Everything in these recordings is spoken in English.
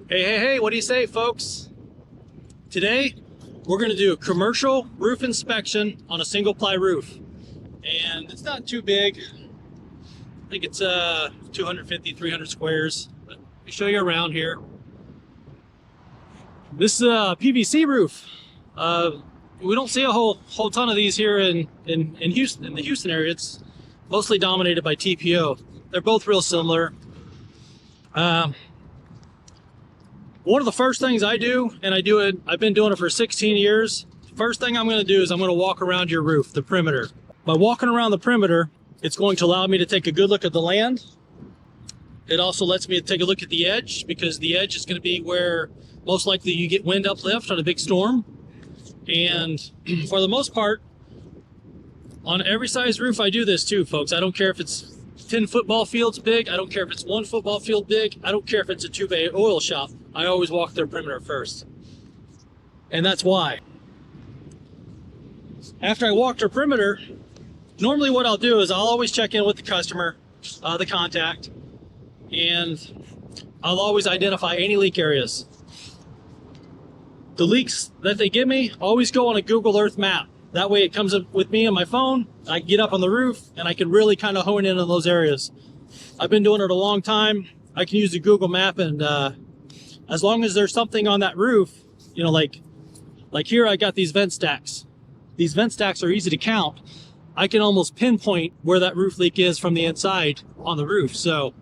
Hey, what do you say, folks? Today, we're going to do a commercial roof inspection on a single-ply roof. And it's not too big. I think it's 250, 300 squares. But let me show you around here. This is a PVC roof. We don't see a whole ton of these here in Houston, in the Houston area. It's mostly dominated by TPO. They're both real similar. One of the first things I do, and I've been doing it for 16 years. First thing I'm going to do is I'm going to walk around your roof, the perimeter. By walking around the perimeter, it's going to allow me to take a good look at the land. It also lets me take a look at the edge, because the edge is going to be where most likely you get wind uplift on a big storm. And for the most part, on every size roof I do this too, folks. I don't care if it's 10 football fields big. I don't care if it's 1 football field big. I don't care if it's a 2-bay oil shop. I always walk their perimeter first. And that's why. After I walk their perimeter, normally what I'll do is I'll always check in with the customer, the contact, and I'll always identify any leak areas. The leaks that they give me always go on a Google Earth map. That way it comes up with me on my phone. I can get up on the roof and I can really kind of hone in on those areas. I've been doing it a long time. I can use the Google map, and as long as there's something on that roof, you know, like here I got these vent stacks. These vent stacks are easy to count. I can almost pinpoint where that roof leak is from the inside on the roof. So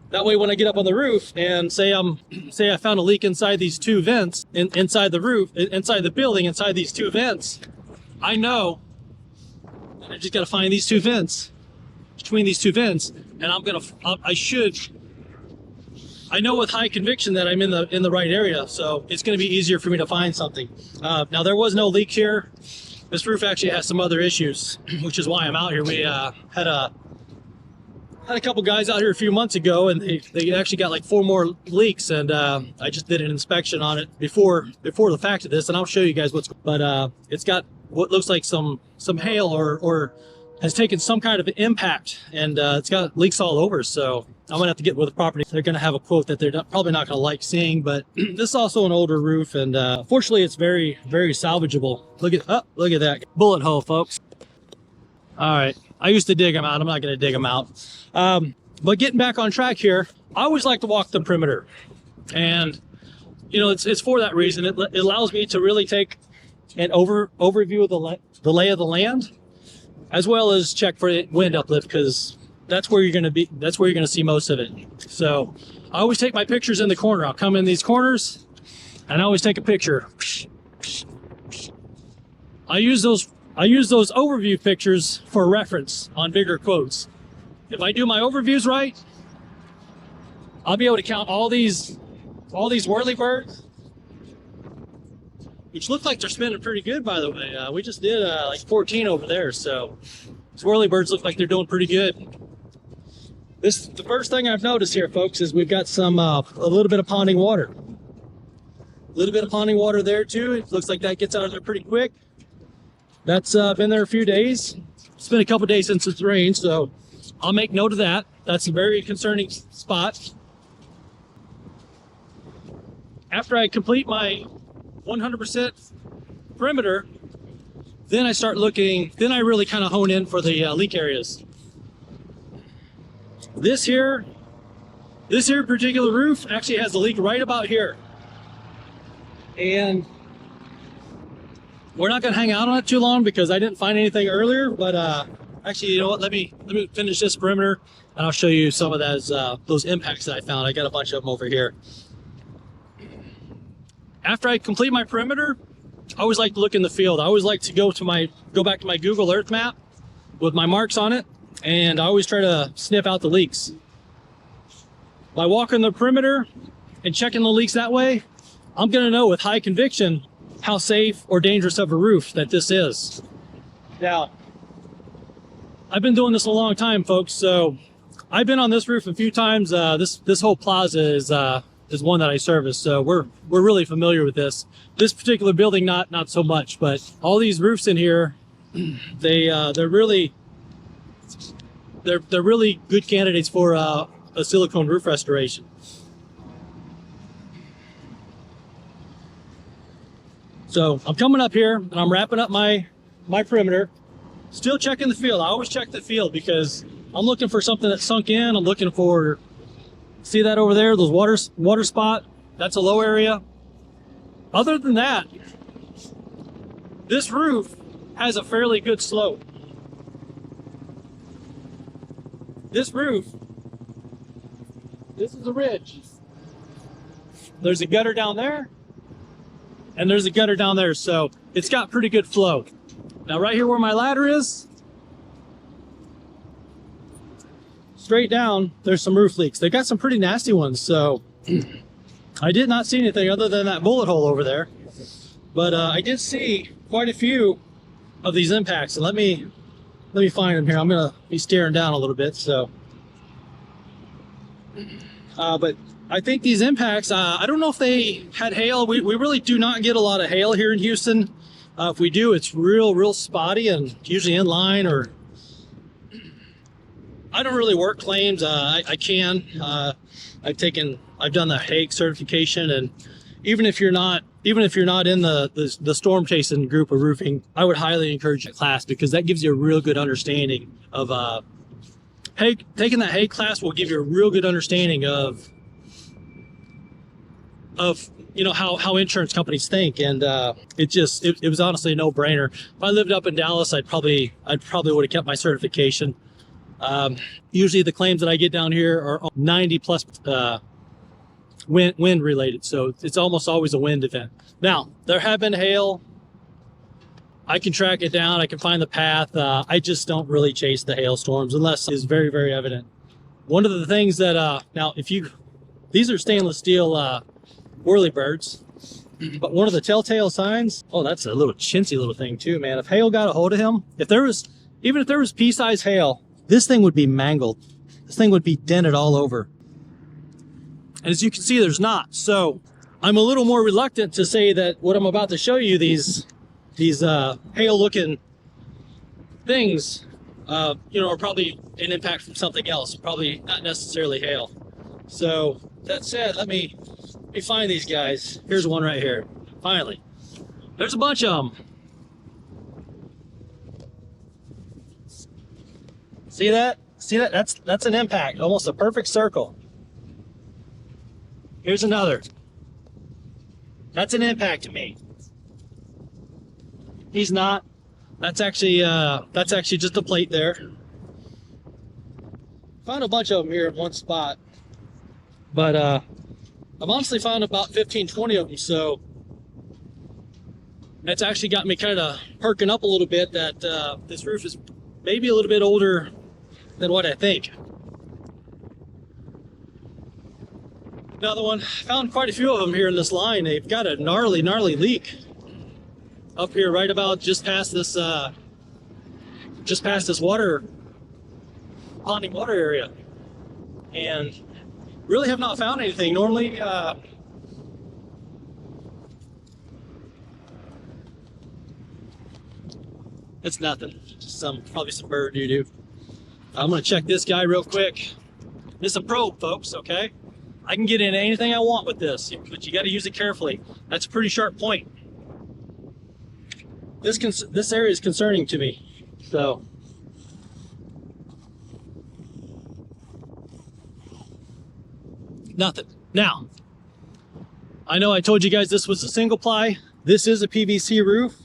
that way when I get up on the roof and say I found a leak inside these 2 vents, inside the roof, inside the building, inside these 2 vents, I know I just got to find these 2 vents, between these 2 vents, and I know with high conviction that I'm in the right area, so it's going to be easier for me to find something. Now there was no leak here. This roof actually has some other issues, which is why I'm out here. We had a couple guys out here a few months ago, and they actually got like 4 more leaks, and I just did an inspection on it before the fact of this, and I'll show you guys it's got what looks like some hail or has taken some kind of impact, and it's got leaks all over. So I'm gonna have to get with the property. They're gonna have a quote that they're probably not gonna like seeing, but this is also an older roof, and fortunately it's very, very salvageable. Look at that bullet hole, folks. All right, I used to dig them out. I'm not gonna dig them out. But getting back on track here, I always like to walk the perimeter, and you know, it's for that reason. It allows me to really take an overview of the lay of the land, as well as check for wind uplift, because that's where you're going to see most of it. So I always take my pictures in the corner. I'll come in these corners and I always take a picture. I use those overview pictures for reference on bigger quotes. If I do my overviews right, I'll be able to count all these whirlybirds, which look like they're spinning pretty good, by the way. We just did like 14 over there, so these whirlybirds look like they're doing pretty good. The first thing I've noticed here, folks, is we've got a little bit of ponding water. A little bit of ponding water there too. It looks like that gets out of there pretty quick. That's been there a few days. It's been a couple days since it's rained, so I'll make note of that. That's a very concerning spot. After I complete my 100% perimeter, then I really kind of hone in for the leak areas. This here particular roof actually has a leak right about here. And we're not gonna hang out on it too long because I didn't find anything earlier, but actually, you know what, let me finish this perimeter and I'll show you some of those impacts that I found. I got a bunch of them over here. After I complete my perimeter, I always like to look in the field. I always like to go back to my Google Earth map with my marks on it, and I always try to sniff out the leaks. By walking the perimeter and checking the leaks that way, I'm gonna know with high conviction how safe or dangerous of a roof that this is. Now, I've been doing this a long time, folks, so I've been on this roof a few times. This whole plaza is one that I service, so we're really familiar with this. This particular building, not so much, but all these roofs in here, they're really good candidates for a silicone roof restoration. So I'm coming up here and I'm wrapping up my perimeter. Still checking the field. I always check the field because I'm looking for something that's sunk in. I'm looking for, see that over there, those water spot? That's a low area. Other than that, this roof has a fairly good slope. This roof, this is a ridge. There's a gutter down there, and there's a gutter down there, so it's got pretty good flow. Now right here where my ladder is, straight down, there's some roof leaks. They got some pretty nasty ones, so I did not see anything other than that bullet hole over there. But I did see quite a few of these impacts, and let me find them here. I'm gonna be staring down a little bit, so. But I think these impacts, I don't know if they had hail. We really do not get a lot of hail here in Houston. If we do, it's real spotty and usually in line, or I don't really work claims. I can. I've done the Hague certification, and even if you're not in the storm chasing group of roofing, I would highly encourage that class because that gives you a real good understanding of taking that Hague class will give you a real good understanding of how insurance companies think, and it was honestly a no-brainer. If I lived up in Dallas, I'd probably would have kept my certification. Usually the claims that I get down here are 90 plus wind related, so it's almost always a wind event. Now there have been hail. I can track it down, I can find the path. I just don't really chase the hailstorms unless it's very evident. One of the things that now these are stainless steel whirlybirds, but one of the telltale signs, oh, that's a little chintzy little thing too, man. If hail got a hold of him, even if there was pea-sized hail, this thing would be mangled. This thing would be dented all over. And as you can see, there's not. So I'm a little more reluctant to say that what I'm about to show you, these hail-looking things, are probably an impact from something else. Probably not necessarily hail. So that said, let me find these guys. Here's one right here. Finally, there's a bunch of them. See that? See that? That's an impact. Almost a perfect circle. Here's another. That's an impact to me. He's not. That's actually just a plate there. Found a bunch of them here in one spot, but I've honestly found about 15-20 of them, so that's actually got me kind of perking up a little bit that this roof is maybe a little bit older than what I think. Another one, found quite a few of them here in this line. They've got a gnarly leak up here right about just past this water, ponding water area, and really have not found anything. Normally it's nothing, just probably some bird doo-doo. I'm gonna check this guy real quick. This is a probe, folks, okay? I can get into anything I want with this, but you got to use it carefully. That's a pretty sharp point. This area is concerning to me, so. Nothing. Now, I know I told you guys this was a single ply. This is a PVC roof.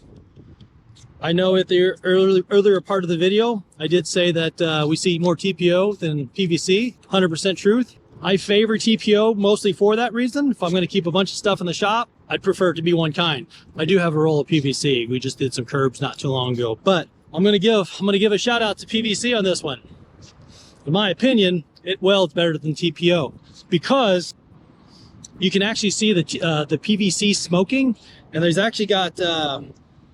I know at the earlier part of the video, I did say that we see more TPO than PVC, 100% truth. I favor TPO mostly for that reason. If I'm going to keep a bunch of stuff in the shop, I'd prefer it to be one kind. I do have a roll of PVC. We just did some curbs not too long ago, but I'm going to give a shout out to PVC on this one. In my opinion, it welds better than TPO because you can actually see the PVC smoking, and there's actually got, let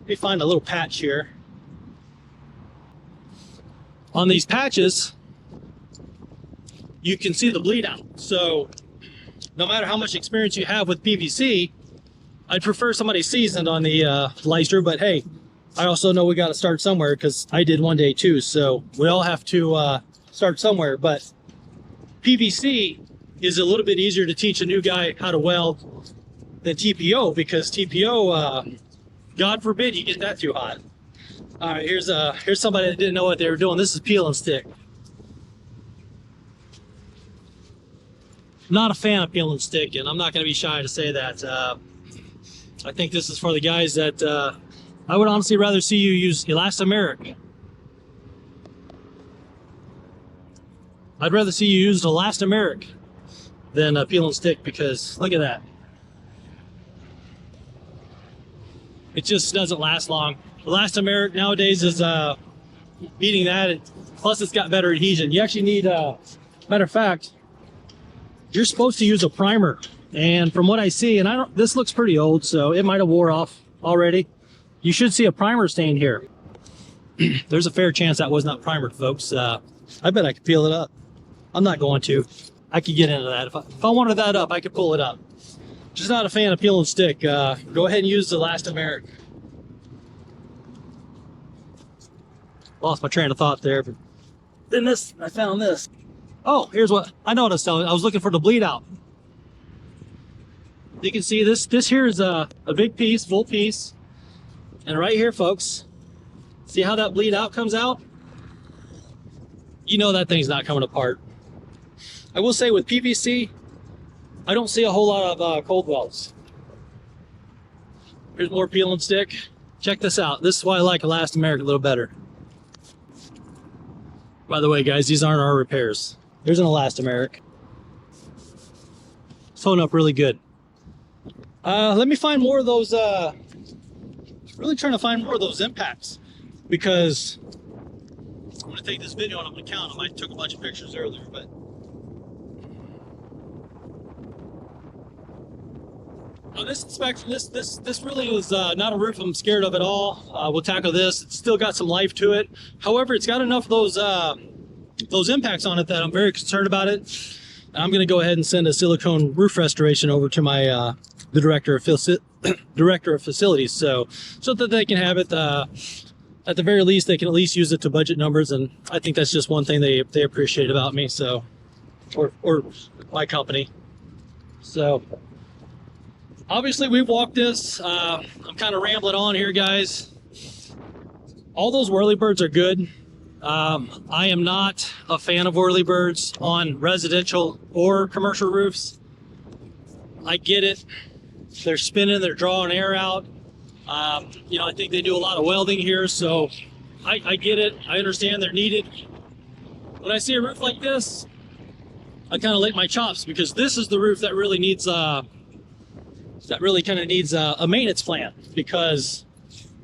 me find a little patch here. On these patches, you can see the bleed out. So no matter how much experience you have with PVC, I'd prefer somebody seasoned on the Leister, but hey, I also know we got to start somewhere because I did one day too. So we all have to start somewhere, but PVC is a little bit easier to teach a new guy how to weld than TPO, because TPO, God forbid you get that too hot. All right, here's somebody that didn't know what they were doing. This is peel and stick. Not a fan of peel and stick, and I'm not going to be shy to say that. I think this is for the guys that I would honestly rather see you use elastomeric. I'd rather see you use elastomeric than peel and stick, because look at that. It just doesn't last long. Elastomeric nowadays is beating that, plus it's got better adhesion. You actually need, matter of fact, you're supposed to use a primer. And from what I see, and this looks pretty old, so it might have wore off already. You should see a primer stain here. There's a fair chance that was not primered, folks. I bet I could peel it up. I'm not going to. I could get into that. If I wanted that up, I could pull it up. Just not a fan of peel and stick. Go ahead and use the elastomeric. Lost my train of thought there, but then I found this. Oh, here's what I know what I was telling you. I was looking for the bleed out. You can see this here is a big piece, full piece. And right here, folks, see how that bleed out comes out? You know that thing's not coming apart. I will say with PVC, I don't see a whole lot of cold welds. Here's more peel and stick. Check this out. This is why I like elastomeric a little better. By the way, guys, these aren't our repairs. There's an elastomeric. It's holding up really good. Let me find more of those, really trying to find more of those impacts, because I'm going to take this video and I'm going to count them. I took a bunch of pictures earlier, but this inspection, this really is not a roof I'm scared of at all. We'll tackle this. It's still got some life to it. However, it's got enough of those impacts on it that I'm very concerned about it. And I'm going to go ahead and send a silicone roof restoration over to my the director of facilities, so that they can have it. At the very least, they can at least use it to budget numbers, and I think that's just one thing they appreciate about me. So, or my company. So. Obviously, we've walked this. I'm kind of rambling on here, guys. All those whirlybirds are good. I am not a fan of whirlybirds on residential or commercial roofs. I get it. They're spinning, they're drawing air out. You know, I think they do a lot of welding here, so I get it. I understand they're needed. When I see a roof like this, I kind of lick my chops, because this is the roof that really needs a maintenance plan, because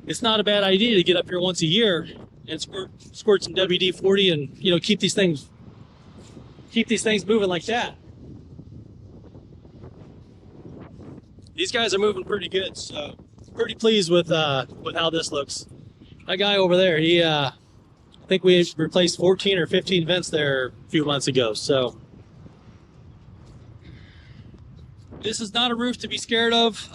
it's not a bad idea to get up here once a year and squirt some WD-40 and, you know, keep these things moving like that. These guys are moving pretty good, so pretty pleased with how this looks. That guy over there, I think we replaced 14 or 15 vents there a few months ago, so this is not a roof to be scared of.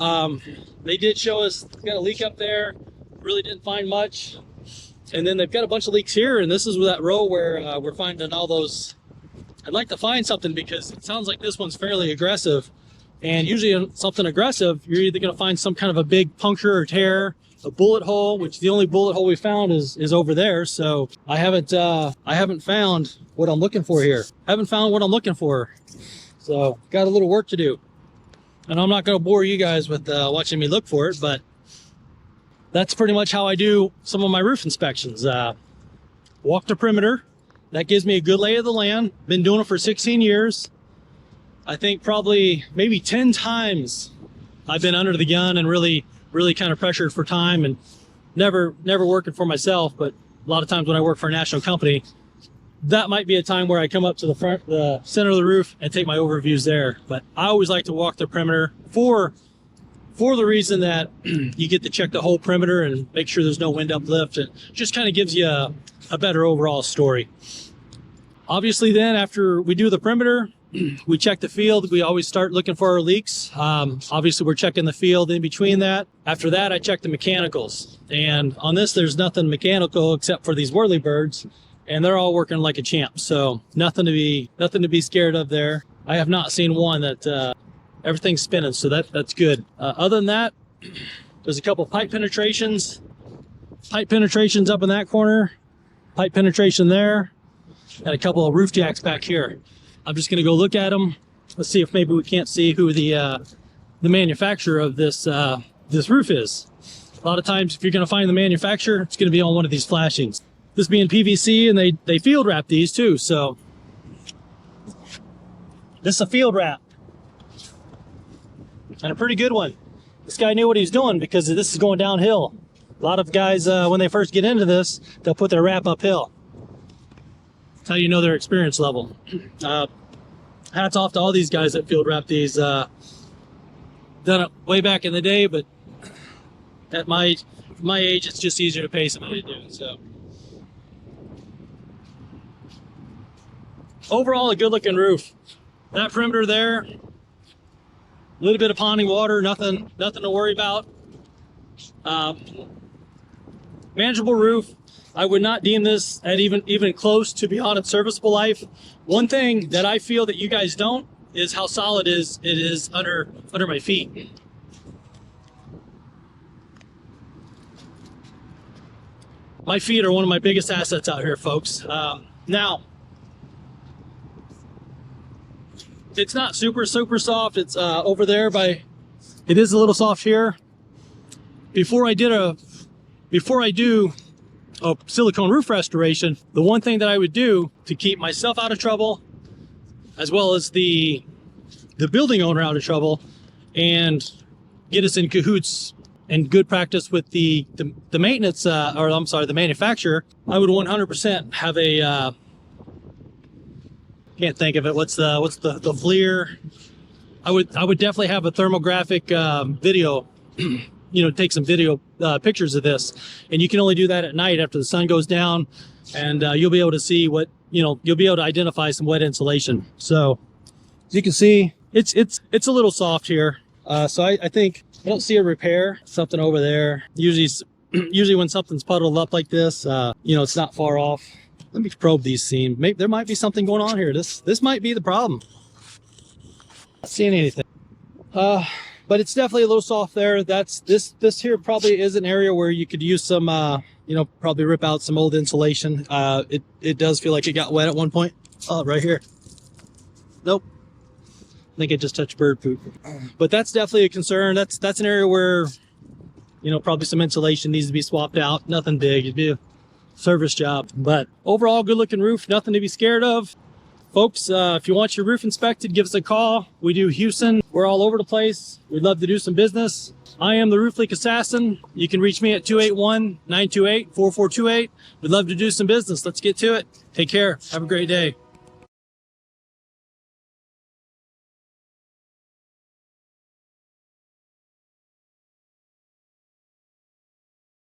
They did show us it's got a leak up there. Really didn't find much. And then they've got a bunch of leaks here, and this is that row where we're finding all those. I'd like to find something, because it sounds like this one's fairly aggressive. And usually on something aggressive, you're either going to find some kind of a big puncture or tear, a bullet hole, which the only bullet hole we found is over there. So I haven't found what I'm looking for here. Haven't found what I'm looking for. So got a little work to do. And I'm not going to bore you guys with watching me look for it, but that's pretty much how I do some of my roof inspections. Walk the perimeter. That gives me a good lay of the land. Been doing it for 16 years. I think probably maybe 10 times I've been under the gun and really kind of pressured for time, and never working for myself, but a lot of times when I work for a national company, that might be a time where I come up to the center of the roof and take my overviews there. But I always like to walk the perimeter for the reason that you get to check the whole perimeter and make sure there's no wind uplift. It just kind of gives you a better overall story. Obviously then, after we do the perimeter, we check the field. We always start looking for our leaks. Obviously we're checking the field in between that. After that, I check the mechanicals. And on this, there's nothing mechanical except for these whirlybirds. And they're all working like a champ, so nothing to be scared of there. I have not seen one that everything's spinning, so that's good. Other than that, There's a couple pipe penetrations up in that corner, pipe penetration there, and a couple of roof jacks back here. I'm just going to go look at them. Let's see if maybe we can't see who the manufacturer of this roof is. A lot of times, if you're going to find the manufacturer, it's going to be on one of these flashings. This being PVC, and they field wrap these too. So this is a field wrap, and a pretty good one. This guy knew what he was doing because this is going downhill. A lot of guys, when they first get into this, they'll put their wrap uphill. That's how you know their experience level. Hats off to all these guys that field wrap these. Done it way back in the day, but at my age, it's just easier to pay somebody to do it. So overall, a good looking roof. That perimeter there, a little bit of ponding water, nothing to worry about. Manageable roof. I would not deem this at even close to beyond its serviceable life. One thing that I feel that you guys don't is how solid it is under my feet. My feet are one of my biggest assets out here, folks. Now, it's not super soft. It's over there by, it is a little soft here. Before I do a silicone roof restoration, the one thing that I would do to keep myself out of trouble, as well as the building owner out of trouble, and get us in cahoots and good practice with the maintenance, the manufacturer, I would 100% have a, can't think of it. What's the FLIR? I would definitely have a thermographic video. Take some video pictures of this, and you can only do that at night after the sun goes down, and you'll be able to see you'll be able to identify some wet insulation. So as you can see, it's a little soft here. So I think I don't see a repair. Something over there. Usually when something's puddled up like this, it's not far off. Let me probe these seams. Maybe there might be something going on here. This might be the problem. Not seeing anything. But it's definitely a little soft there. This here probably is an area where you could use some, probably rip out some old insulation. It does feel like it got wet at one point. Oh, right here. Nope. I think it just touched bird poop. But that's definitely a concern. That's an area where, probably some insulation needs to be swapped out. Nothing big. It'd be a service job. But overall, good looking roof. Nothing to be scared of. Folks, if you want your roof inspected, give us a call. We do Houston. We're all over the place. We'd love to do some business. I am the Roof Leak Assassin. You can reach me at 281-928-4428. We'd love to do some business. Let's get to it. Take care. Have a great day.